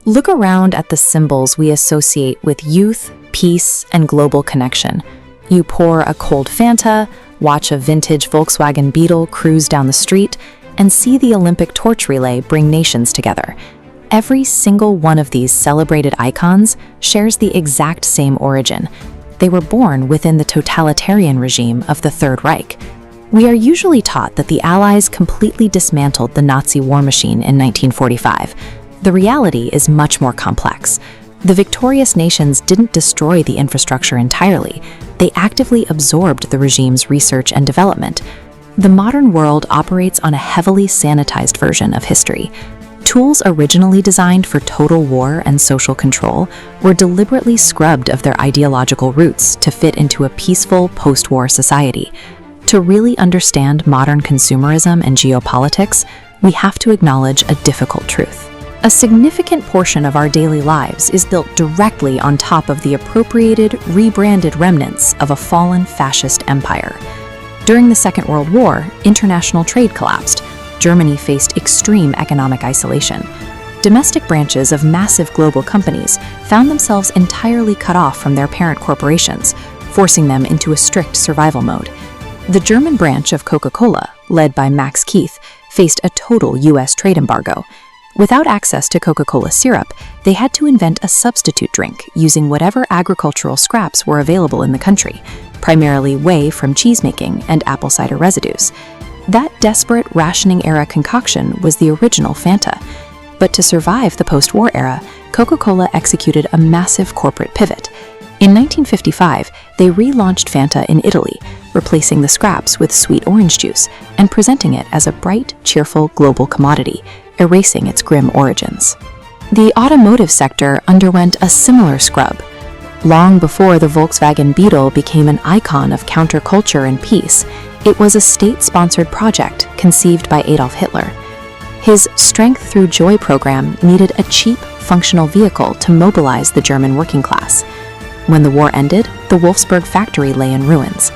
Look around at the symbols we associate with youth, peace, and global connection. You pour a cold Fanta, watch a vintage Volkswagen Beetle cruise down the street, and see the Olympic torch relay bring nations together. Every single one of these celebrated icons shares the exact same origin. They were born within the totalitarian regime of the Third Reich. We are usually taught that the Allies completely dismantled the Nazi war machine in 1945. The reality is much more complex. The victorious nations didn't destroy the infrastructure entirely. They actively absorbed the regime's research and development. The modern world operates on a heavily sanitized version of history. Tools originally designed for total war and social control were deliberately scrubbed of their ideological roots to fit into a peaceful post-war society. To really understand modern consumerism and geopolitics, we have to acknowledge a difficult truth. A significant portion of our daily lives is built directly on top of the appropriated, rebranded remnants of a fallen fascist empire. During the Second World War, international trade collapsed. Germany faced extreme economic isolation. Domestic branches of massive global companies found themselves entirely cut off from their parent corporations, forcing them into a strict survival mode. The German branch of Coca-Cola, led by Max Keith, faced a total US trade embargo. Without access to Coca-Cola syrup, they had to invent a substitute drink using whatever agricultural scraps were available in the country, primarily whey from cheesemaking and apple cider residues. That desperate rationing-era concoction was the original Fanta. But to survive the post-war era, Coca-Cola executed a massive corporate pivot. In 1955, they relaunched Fanta in Italy, replacing the scraps with sweet orange juice and presenting it as a bright, cheerful global commodity, erasing its grim origins. The automotive sector underwent a similar scrub. Long before the Volkswagen Beetle became an icon of counterculture and peace, it was a state-sponsored project conceived by Adolf Hitler. His Strength Through Joy program needed a cheap, functional vehicle to mobilize the German working class. When the war ended, the Wolfsburg factory lay in ruins.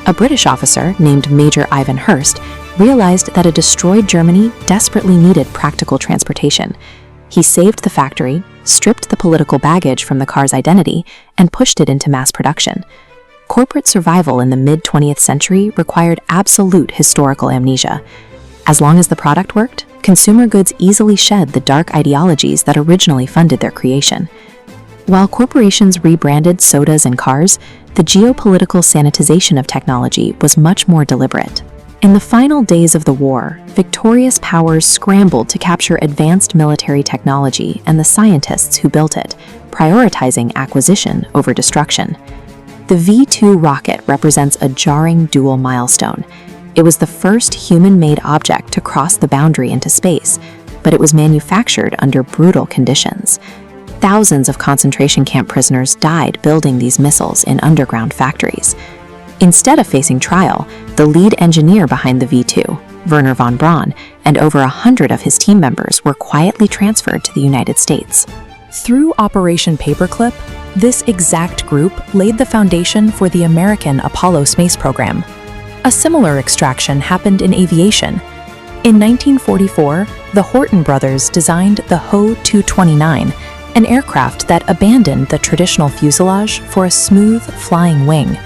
A British officer named Major Ivan Hurst realized that a destroyed Germany desperately needed practical transportation. He saved the factory, stripped the political baggage from the car's identity, and pushed it into mass production. Corporate survival in the mid-20th century required absolute historical amnesia. As long as the product worked, consumer goods easily shed the dark ideologies that originally funded their creation. While corporations rebranded sodas and cars, the geopolitical sanitization of technology was much more deliberate. In the final days of the war, victorious powers scrambled to capture advanced military technology and the scientists who built it, prioritizing acquisition over destruction. The V-2 rocket represents a jarring dual milestone. It was the first human-made object to cross the boundary into space, but it was manufactured under brutal conditions. Thousands of concentration camp prisoners died building these missiles in underground factories. Instead of facing trial, the lead engineer behind the V-2, Wernher von Braun, and over 100 of his team members were quietly transferred to the United States. Through Operation Paperclip, this exact group laid the foundation for the American Apollo space program. A similar extraction happened in aviation. In 1944, the Horton brothers designed the Ho-229, an aircraft that abandoned the traditional fuselage for a smooth, flying wing.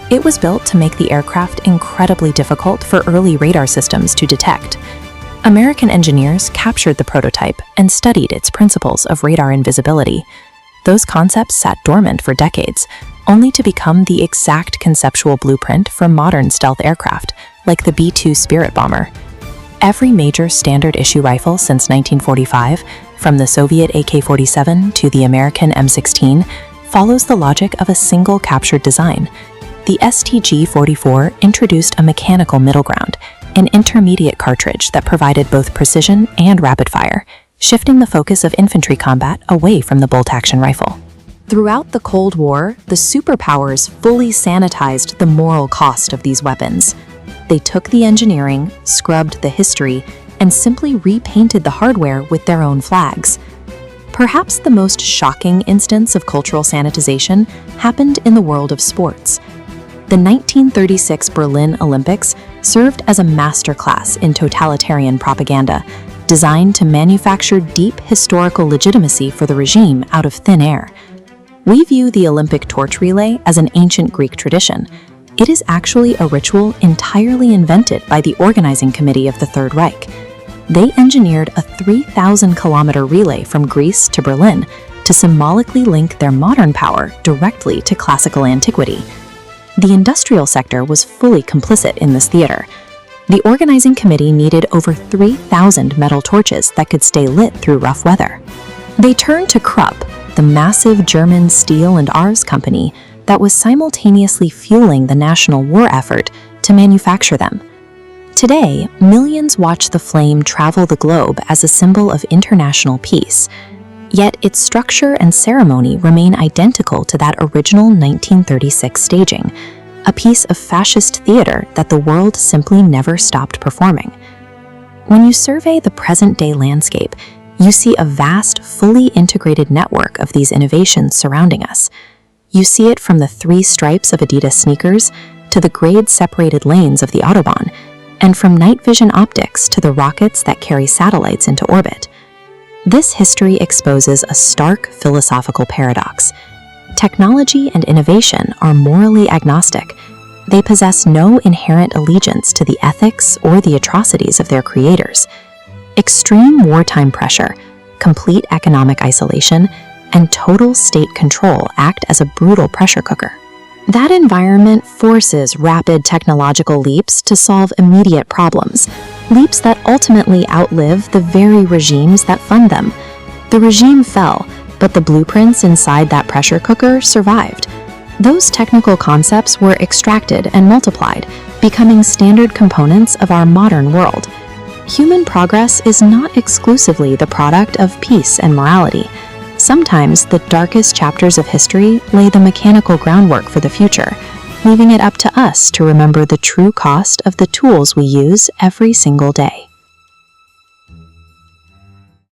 It was built to make the aircraft incredibly difficult for early radar systems to detect. American engineers captured the prototype and studied its principles of radar invisibility. Those concepts sat dormant for decades, only to become the exact conceptual blueprint for modern stealth aircraft, like the B-2 Spirit bomber. Every major standard-issue rifle since 1945, from the Soviet AK-47 to the American M16, follows the logic of a single captured design. The STG-44 introduced a mechanical middle ground, an intermediate cartridge that provided both precision and rapid fire, shifting the focus of infantry combat away from the bolt-action rifle. Throughout the Cold War, the superpowers fully sanitized the moral cost of these weapons. They took the engineering, scrubbed the history, and simply repainted the hardware with their own flags. Perhaps the most shocking instance of cultural sanitization happened in the world of sports. The 1936 Berlin Olympics served as a masterclass in totalitarian propaganda. designed to manufacture deep historical legitimacy for the regime out of thin air. We view the Olympic torch relay as an ancient Greek tradition. It is actually a ritual entirely invented by the organizing committee of the Third Reich. They engineered a 3,000-kilometer relay from Greece to Berlin to symbolically link their modern power directly to classical antiquity. The industrial sector was fully complicit in this theater. The organizing committee needed over 3,000 metal torches that could stay lit through rough weather. They turned to Krupp, the massive German steel and arms company that was simultaneously fueling the national war effort, to manufacture them. Today, millions watch the flame travel the globe as a symbol of international peace. Yet its structure and ceremony remain identical to that original 1936 staging, a piece of fascist theater that the world simply never stopped performing. When you survey the present-day landscape, you see a vast, fully integrated network of these innovations surrounding us. You see it from the 3 stripes of Adidas sneakers to the grade-separated lanes of the Autobahn, and from night vision optics to the rockets that carry satellites into orbit. This history exposes a stark philosophical paradox. Technology and innovation are morally agnostic. They possess no inherent allegiance to the ethics or the atrocities of their creators. Extreme wartime pressure, complete economic isolation, and total state control act as a brutal pressure cooker. That environment forces rapid technological leaps to solve immediate problems, leaps that ultimately outlive the very regimes that fund them. The regime fell, but the blueprints inside that pressure cooker survived. Those technical concepts were extracted and multiplied, becoming standard components of our modern world. Human progress is not exclusively the product of peace and morality. Sometimes the darkest chapters of history lay the mechanical groundwork for the future, leaving it up to us to remember the true cost of the tools we use every single day.